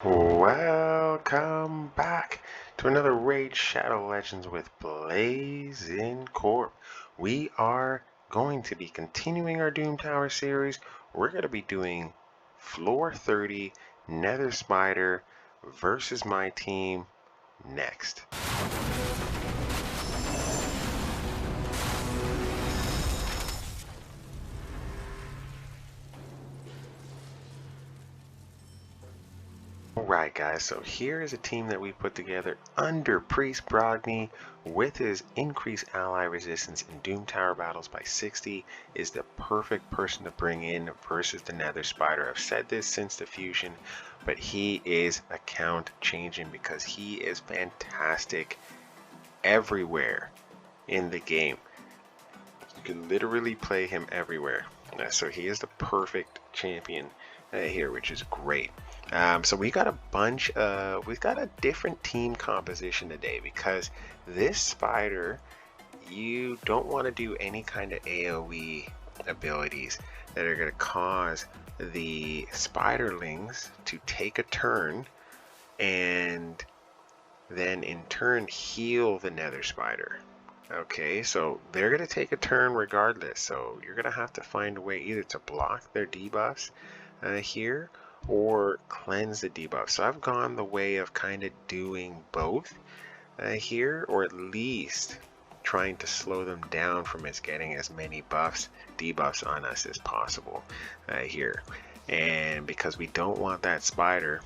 Welcome back to another Raid Shadow Legends with Blazing Corp. We are going to be continuing our Doom Tower series. We're going to be doing Floor 30 Nether Spider versus my team next. Alright guys, so here is a team that we put together under Priest Brogni with his increased ally resistance in Doom Tower battles by 60 is the perfect person to bring in versus the Nether Spider. I've said this since the fusion, but he is account changing because he is fantastic everywhere in the game. You can literally play him everywhere. So he is the perfect champion here, which is great. So we got we've got a different team composition today because this spider, you don't want to do any kind of AoE abilities that are going to cause the Spiderlings to take a turn and then in turn heal the Nether Spider. Okay, so they're going to take a turn regardless, so you're going to have to find a way either to block their debuffs here or cleanse the debuff. So I've gone the way of kind of doing both here, or at least trying to slow them down from us getting as many debuffs on us as possible here. And because we don't want that spider,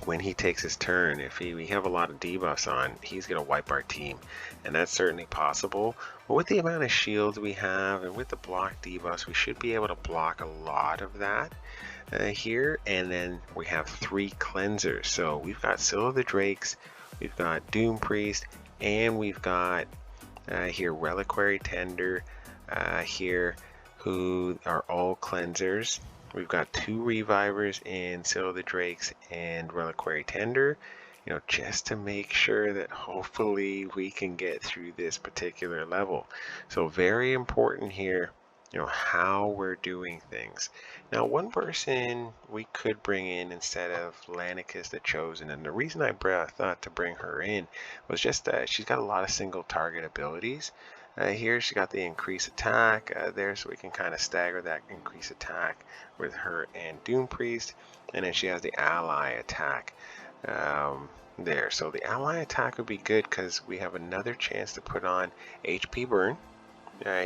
when he takes his turn, if we have a lot of debuffs on, he's going to wipe our team, and that's certainly possible. But with the amount of shields we have and with the block debuffs, we should be able to block a lot of that here. And then we have 3 cleansers, so we've got Scyl of the Drakes, we've got Doom Priest, and we've got here Reliquary Tender here, who are all cleansers. We've got 2 revivers in Scyl of the Drakes and Reliquary Tender, you know, just to make sure that hopefully we can get through this particular level. So very important here, you know, how we're doing things. Now, one person we could bring in instead of Lanicus the Chosen, and the reason I thought to bring her in was just that she's got a lot of single target abilities. Here she got the increased attack there, so we can kind of stagger that increased attack with her and Doom Priest, and then she has the ally attack there. So the ally attack would be good because we have another chance to put on HP burn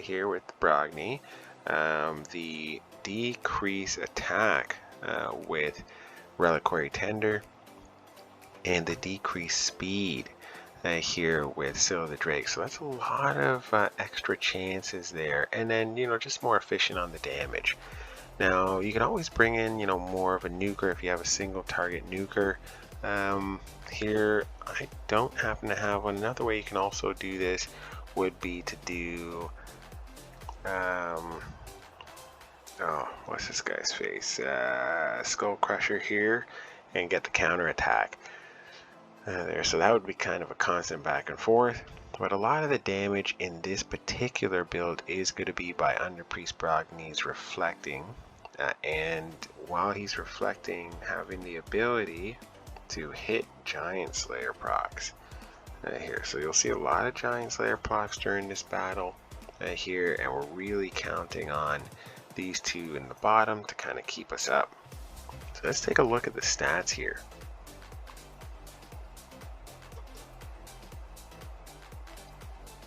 here with Brogni, the decrease attack with Reliquary Tender, and the decreased speed here with Scyl of the Drake. So that's a lot of extra chances there, and then, you know, just more efficient on the damage. Now you can always bring in, you know, more of a nuker if you have a single target nuker. Here I don't happen to have one. Another way you can also do this would be to do oh, what's this guy's face? Skull Crusher here, and get the counterattack there. So that would be kind of a constant back and forth. But a lot of the damage in this particular build is going to be by under Priest Brogni's reflecting. And while he's reflecting, having the ability to hit Giant Slayer procs here. So you'll see a lot of Giant Slayer procs during this battle here, and we're really counting on these 2 in the bottom to kind of keep us up. So let's take a look at the stats here.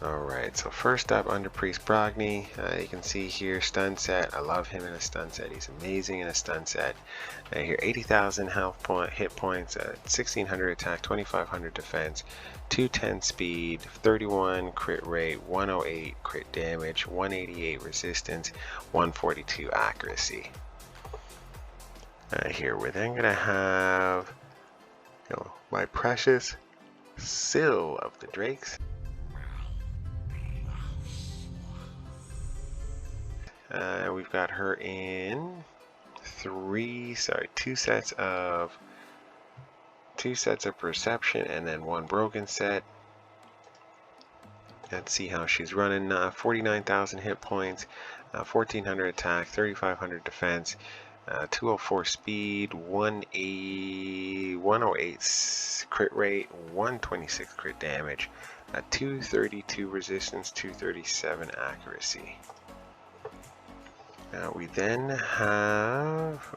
Alright, so first up under Priest Brogni, you can see here stun set. I love him in a stun set. He's amazing in a stun set. Here 80,000 hit points, 1600 attack, 2500 defense, 210 speed, 31 crit rate, 108 crit damage, 188 resistance, 142 accuracy. Here we're then gonna have, you know, my precious Scyl of the Drakes. We've got her in 2 sets of perception and then 1 broken set. Let's see how she's running. 49,000 hit points, 1400 attack, 3500 defense, 204 speed, 108 crit rate, 126 crit damage, 232 resistance, 237 accuracy. We then have...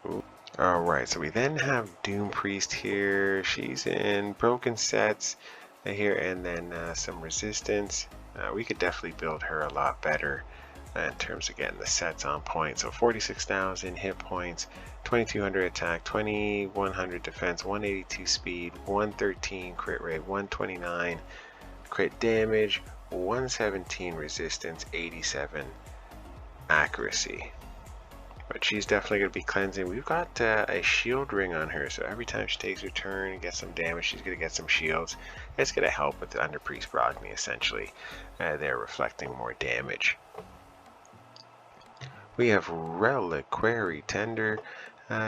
Alright, so we then have Doom Priest here. She's in broken sets here, and then some resistance. We could definitely build her a lot better in terms of getting the sets on point. So 46,000 hit points, 2200 attack, 2100 defense, 182 speed, 113 crit rate, 129 crit damage, 117 resistance, 87 accuracy. But she's definitely going to be cleansing. We've got a shield ring on her, so every time she takes her turn and gets some damage, she's going to get some shields. It's going to help with the Under Priest Brogni, essentially. They're reflecting more damage. We have Reliquary Tender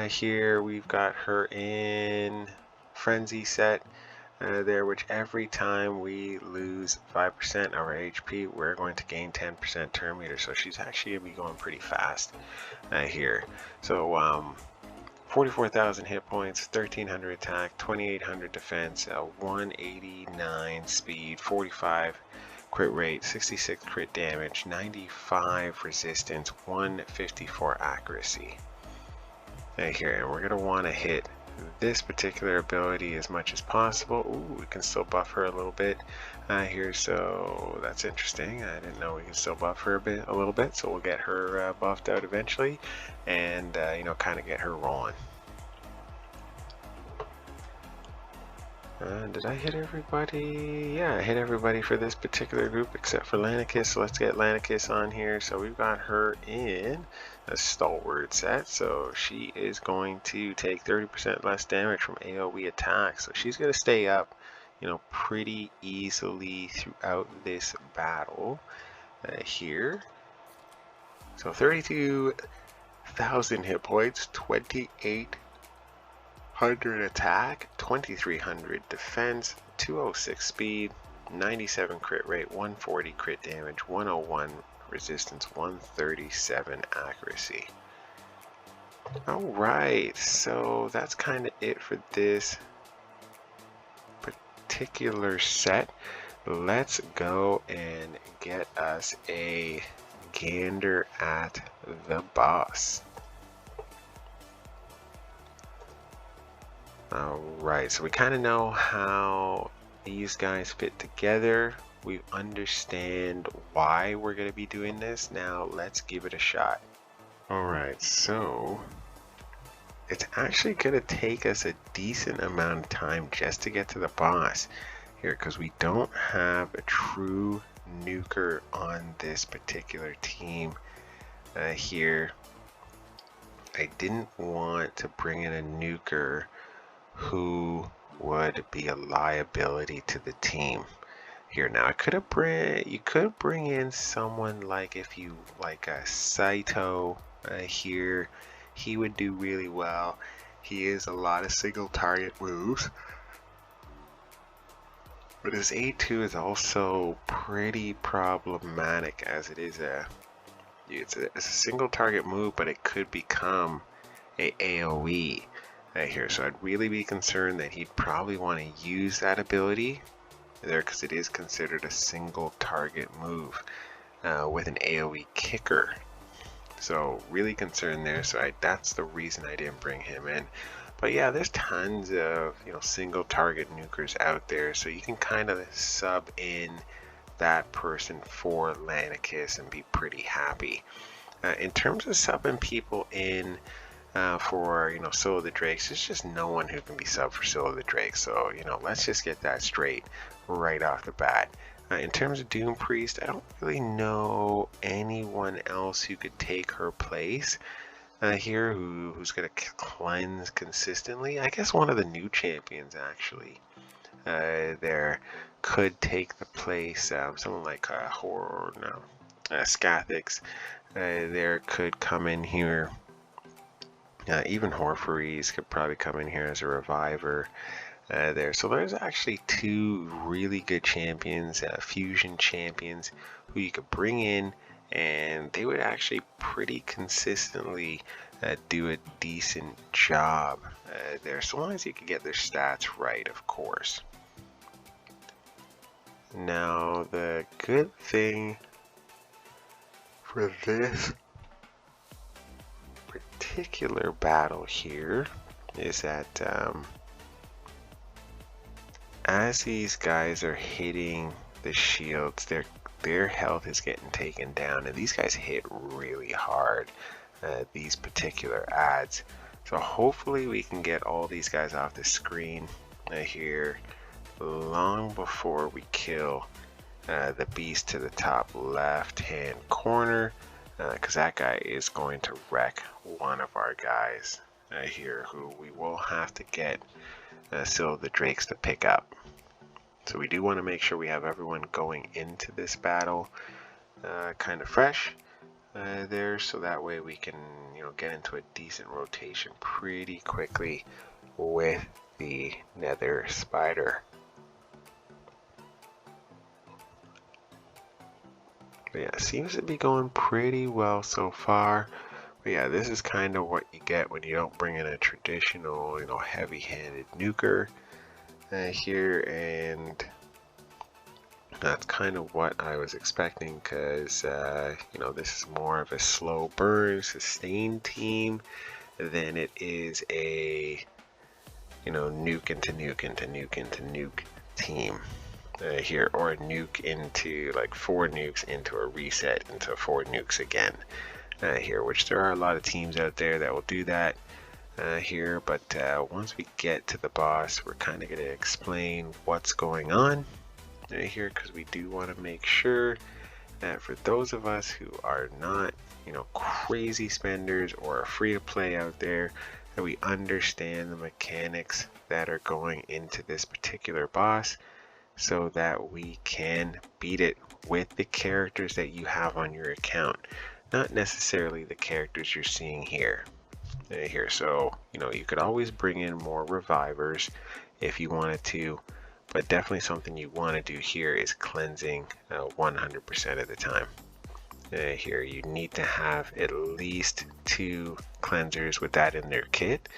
here. We've got her in Frenzy set there, which every time we lose 5% of our HP, we're going to gain 10% turn meter. So she's actually going to be going pretty fast here. So 44,000 hit points, 1300 attack, 2800 defense, 189 speed, 45 crit rate, 66 crit damage, 95 resistance, 154 accuracy here. And we're going to want to hit this particular ability as much as possible. Ooh, we can still buff her a little bit here, so that's interesting. I didn't know we can still buff her a little bit, so we'll get her buffed out eventually, and you know, kind of get her rolling. Did I hit everybody? Yeah, I hit everybody for this particular group except for Lanicus. So let's get Lanicus on here. So we've got her in a Stalwart set. So she is going to take 30% less damage from AoE attacks. So she's going to stay up, you know, pretty easily throughout this battle here. So 32,000 hit points, 2800 attack, 2300 defense, 206 speed, 97 crit rate, 140 crit damage, 101 resistance, 137 accuracy. Alright, so that's kind of it for this particular set. Let's go and get us a gander at the boss. Alright, so we kind of know how these guys fit together. We understand why we're going to be doing this. Now let's give it a shot. Alright, so it's actually going to take us a decent amount of time just to get to the boss here, because we don't have a true nuker on this particular team here. I didn't want to bring in a nuker who would be a liability to the team here. Now you could bring in someone like, if you like a Saito here, he would do really well. He is a lot of single target moves, but his A2 is also pretty problematic, as it is it's a single target move, but it could become a AoE here. So I'd really be concerned that he'd probably want to use that ability there, because it is considered a single target move with an AoE kicker. So really concerned there. So that's the reason I didn't bring him in. But yeah, there's tons of, you know, single target nukers out there, so you can kind of sub in that person for Lanicus and be pretty happy. In terms of subbing people in for, you know, Scyl of the Drakes, there's just no one who can be subbed for Scyl of the Drakes. So, you know, let's just get that straight right off the bat. In terms of Doom Priest, I don't really know anyone else who could take her place here, who's going to cleanse consistently. I guess one of the new champions actually there could take the place. Someone like Scathix there could come in here. Even Horpheres could probably come in here as a reviver there. So there's actually two really good champions, fusion champions, who you could bring in, and they would actually pretty consistently do a decent job there, so long as you can get their stats right, of course. Now, the good thing for this particular battle here is that as these guys are hitting the shields, their health is getting taken down, and these guys hit really hard, these particular adds. So hopefully we can get all these guys off the screen here long before we kill the beast to the top left hand corner, because that guy is going to wreck one of our guys here, who we will have to get Scyl the Drakes to pick up. So we do want to make sure we have everyone going into this battle kind of fresh there, so that way we can, you know, get into a decent rotation pretty quickly with the Nether Spider. But yeah, seems to be going pretty well so far. But yeah, this is kind of what you get when you don't bring in a traditional, you know, heavy-handed nuker here, and that's kind of what I was expecting, because you know, this is more of a slow burn, sustained team than it is a, you know, nuke into nuke into nuke into nuke team here, or a nuke into like 4 nukes into a reset into 4 nukes again here, which there are a lot of teams out there that will do that here. But once we get to the boss, we're kind of going to explain what's going on here, because we do want to make sure that for those of us who are not, you know, crazy spenders or free to play out there, that we understand the mechanics that are going into this particular boss, so that we can beat it with the characters that you have on your account, not necessarily the characters you're seeing here. So, you know, you could always bring in more revivers if you wanted to, but definitely something you want to do here is cleansing 100% of the time. Here you need to have at least 2 cleansers with that in their kit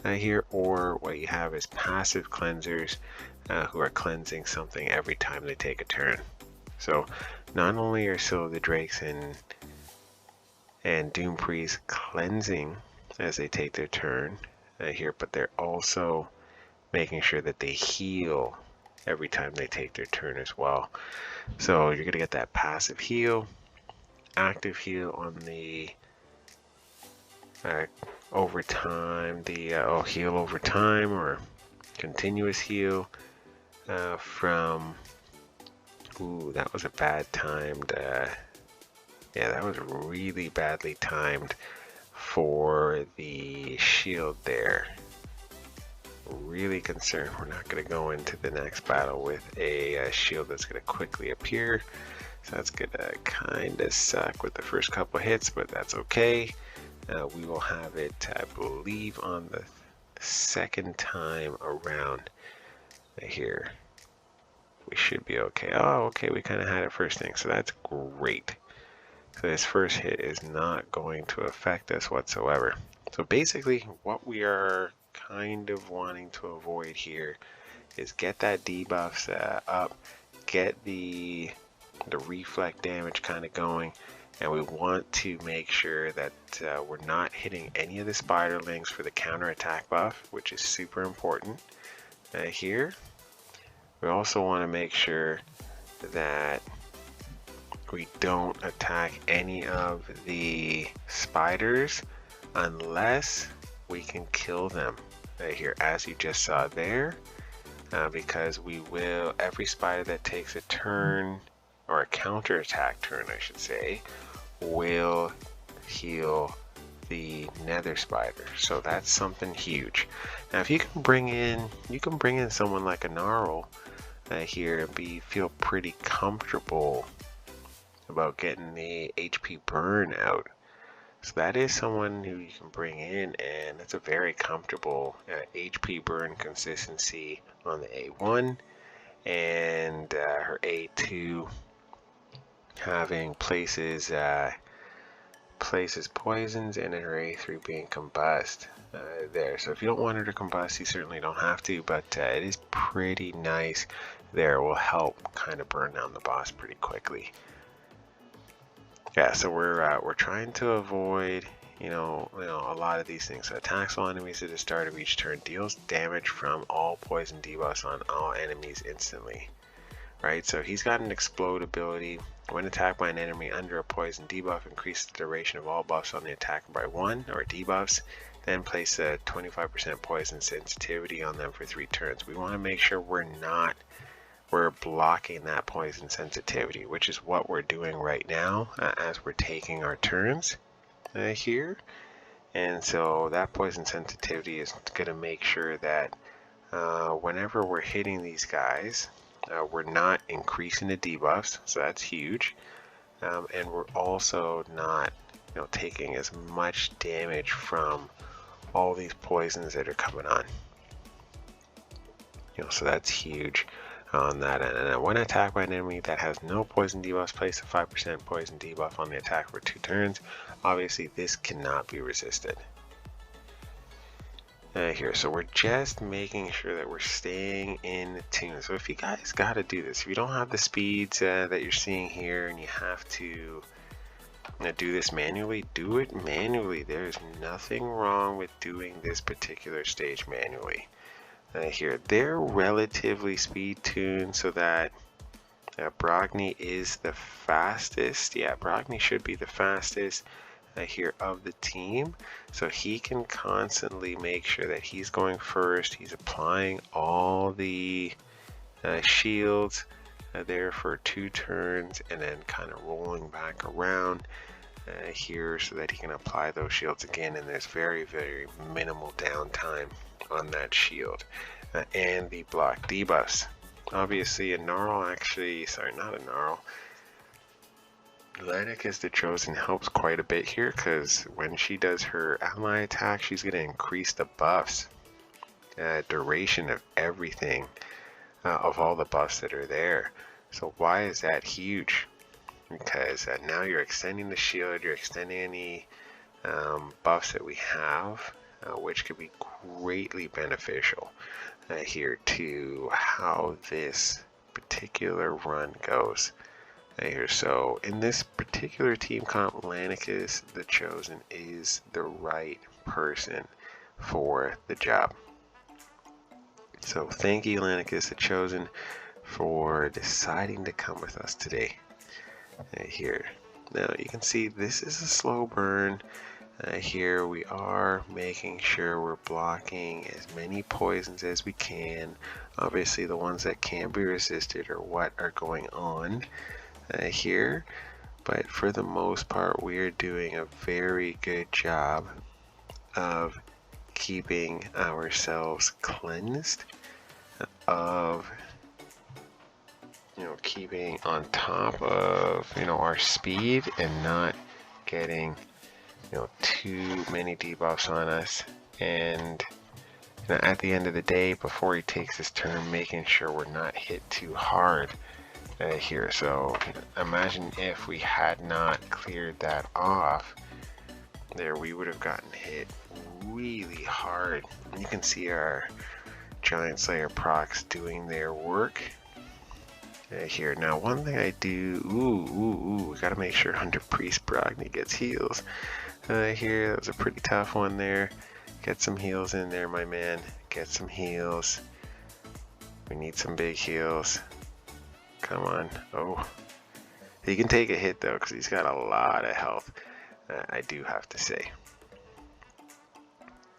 here, or what you have is passive cleansers who are cleansing something every time they take a turn. So not only are Scyl the Drakes and Doom Priests cleansing as they take their turn here, but they're also making sure that they heal every time they take their turn as well. So you're gonna get that passive heal, active heal on the over time, the heal over time, or continuous heal from, ooh, that was a bad timed, yeah, that was really badly timed for the shield there. Really concerned we're not going to go into the next battle with a shield that's going to quickly appear. So that's going to kind of suck with the first couple hits, but that's okay. We will have it, I believe, on the second time around here. We should be okay. Oh, okay, we kind of had it first thing, so that's great. So this first hit is not going to affect us whatsoever. So basically what we are kind of wanting to avoid here is get that debuffs up, get the reflect damage kind of going, and we want to make sure that we're not hitting any of the Spiderlings for the counterattack buff, which is super important here. We also want to make sure that we don't attack any of the spiders unless we can kill them here, as you just saw there, because we will, every spider that takes a turn, or a counterattack turn I should say, will heal the Nether Spider. So that's something huge. Now if you can bring in someone like a Gnarl here and feel pretty comfortable about getting the HP burn out. So that is someone who you can bring in, and it's a very comfortable HP burn consistency on the A1, and her A2 having places places poisons and her A3 being combust there. So if you don't want her to combust, you certainly don't have to, but it is pretty nice there. Will help kind of burn down the boss pretty quickly. Yeah, so we're trying to avoid a lot of these things. So attacks all enemies at the start of each turn, deals damage from all poison debuffs on all enemies instantly. Right, so he's got an explode ability. When attacked by an enemy under a poison debuff, increase the duration of all buffs on the attacker by 1 or debuffs. Then place a 25% poison sensitivity on them for 3 turns. We want to make sure we're blocking that poison sensitivity, which is what we're doing right now as we're taking our turns here. And so that poison sensitivity is going to make sure that whenever we're hitting these guys, we're not increasing the debuffs, so that's huge, and we're also not taking as much damage from all these poisons that are coming on. So that's huge on that end. And when attacked by an enemy that has no poison debuffs, place a 5% poison debuff on the attack for 2 turns. Obviously this cannot be resisted. Here, so we're just making sure that we're staying in tune. So if you guys got to do this, if you don't have the speeds that you're seeing here and you have to do this manually, do it manually. There's nothing wrong with doing this particular stage manually. Here, they're relatively speed tuned so that Brogni is the fastest. Yeah, Brogni should be the fastest here of the team, so he can constantly make sure that he's going first. He's applying all the shields there for 2 turns and then kind of rolling back around here so that he can apply those shields again, and there's very, very minimal downtime on that shield. And the block debuffs. Obviously a Gnarl Lenicus the Chosen helps quite a bit here, because when she does her ally attack, she's going to increase the buffs, duration of everything, of all the buffs that are there. So why is that huge? Because now you're extending the shield, you're extending any buffs that we have, which could be greatly beneficial here to how this particular run goes. Here, so in this particular team comp, Lenicus the Chosen is the right person for the job. So thank you, Lenicus the Chosen, for deciding to come with us today. Here, now you can see this is a slow burn. Here we are making sure we're blocking as many poisons as we can. Obviously the ones that can't be resisted are what are going on here, but for the most part we are doing a very good job of keeping ourselves cleansed, of keeping on top of our speed and not getting too many debuffs on us. And at the end of the day, before he takes his turn, making sure we're not hit too hard here. So imagine if we had not cleared that off there, we would have gotten hit really hard. You can see our Giant Slayer procs doing their work here. Now one thing I do, we gotta make sure Hunter Priest Brogni gets heals here. That was a pretty tough one there. Get some heals in there, my man. Get some heals. We need some big heals. Come on. Oh, he can take a hit though, because he's got a lot of health, I do have to say.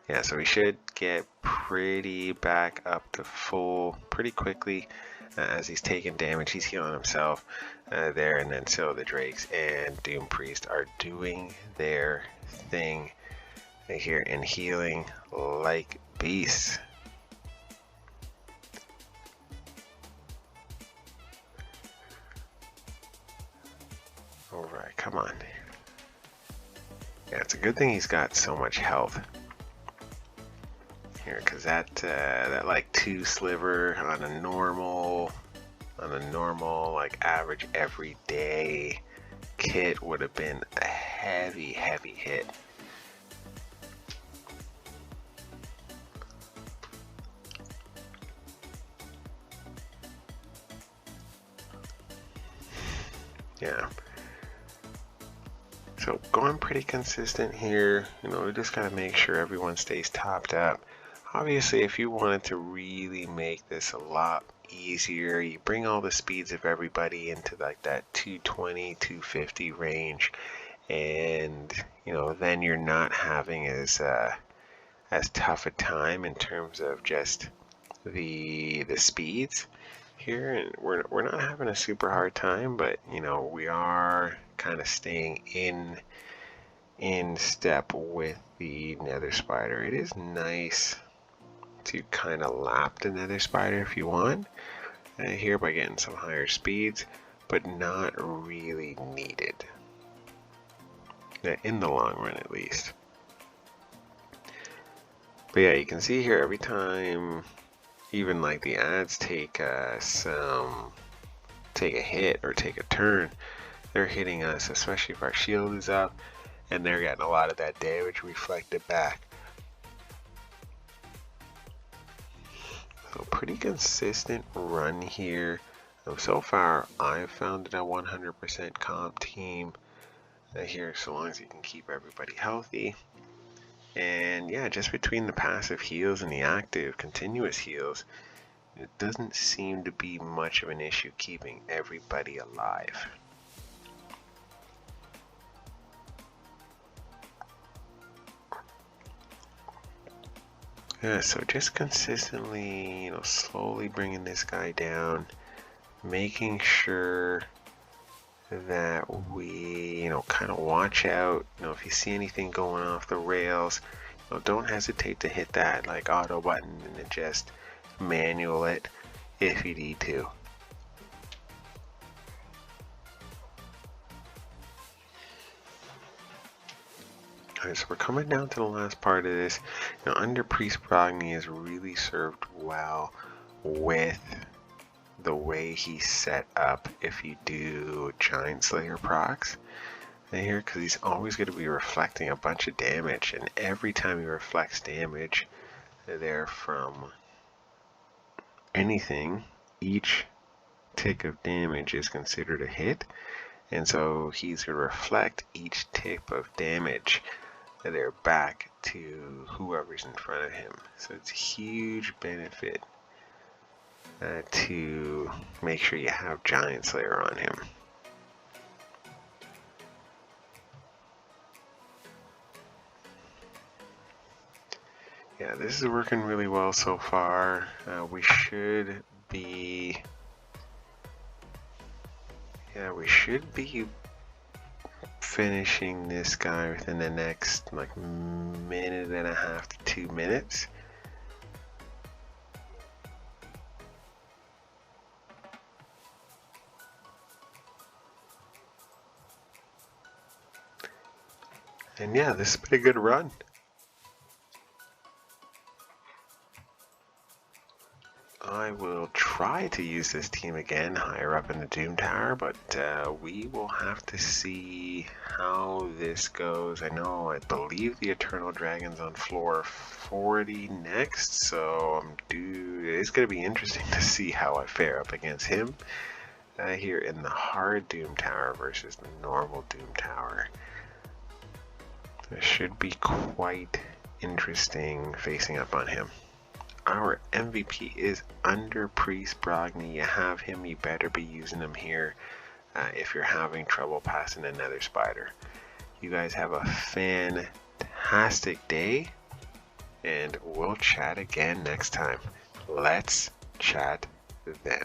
Yeah, so we should get pretty back up to full pretty quickly as he's taking damage. He's healing himself there, and then so the Drakes and Doom Priest are doing their thing here and healing like beasts. Alright, come on. Yeah, it's a good thing he's got so much health here, because that like 2 sliver on a normal like average everyday kit would have been a heavy hit. Yeah. So going pretty consistent here. You know, we just gotta make sure everyone stays topped up. Obviously, if you wanted to really make this a lot easier, you bring all the speeds of everybody into like that 220, 250 range, and you know, then you're not having as tough a time in terms of just the speeds here, and we're not having a super hard time, but you know, we are kind of staying in step with the Nether spider. It is nice to kind of lap the Nether spider if you want here by getting some higher speeds, but not really needed in the long run, at least. But yeah, you can see here every time, even like the ads take a hit or take a turn, they're hitting us, especially if our shield is up, and they're getting a lot of that damage reflected back. So pretty consistent run here. So far, I've found it a 100% comp team here, so long as you can keep everybody healthy. And yeah, just between the passive heals and the active continuous heals, it doesn't seem to be much of an issue keeping everybody alive. Yeah, so just consistently, you know, slowly bringing this guy down, making sure that we, you know, kind of watch out. You know, if you see anything going off the rails, you know, don't hesitate to hit that like auto button and then just manual it if you need to. Alright, so we're coming down to the last part of this. Now, under Priest Brogni is really served well with the way he's set up if you do Giant Slayer procs here, because he's always going to be reflecting a bunch of damage, and every time he reflects damage there from anything, each tick of damage is considered a hit, and so he's going to reflect each tick of damage they're back to whoever's in front of him. So it's a huge benefit to make sure you have Giant Slayer on him. Yeah, this is working really well so far. We should be finishing this guy within the next like minute and a half to 2 minutes. And yeah, this has been a good run. I will try to use this team again higher up in the Doom Tower, but we will have to see how this goes. I believe the Eternal Dragon's on floor 40 next, so it's going to be interesting to see how I fare up against him here in the hard Doom Tower versus the normal Doom Tower. It should be quite interesting facing up on him. Our MVP is under Priest Brogni. You have him, you better be using him here if you're having trouble passing another spider. You guys have a fantastic day, and we'll chat again next time. Let's chat then.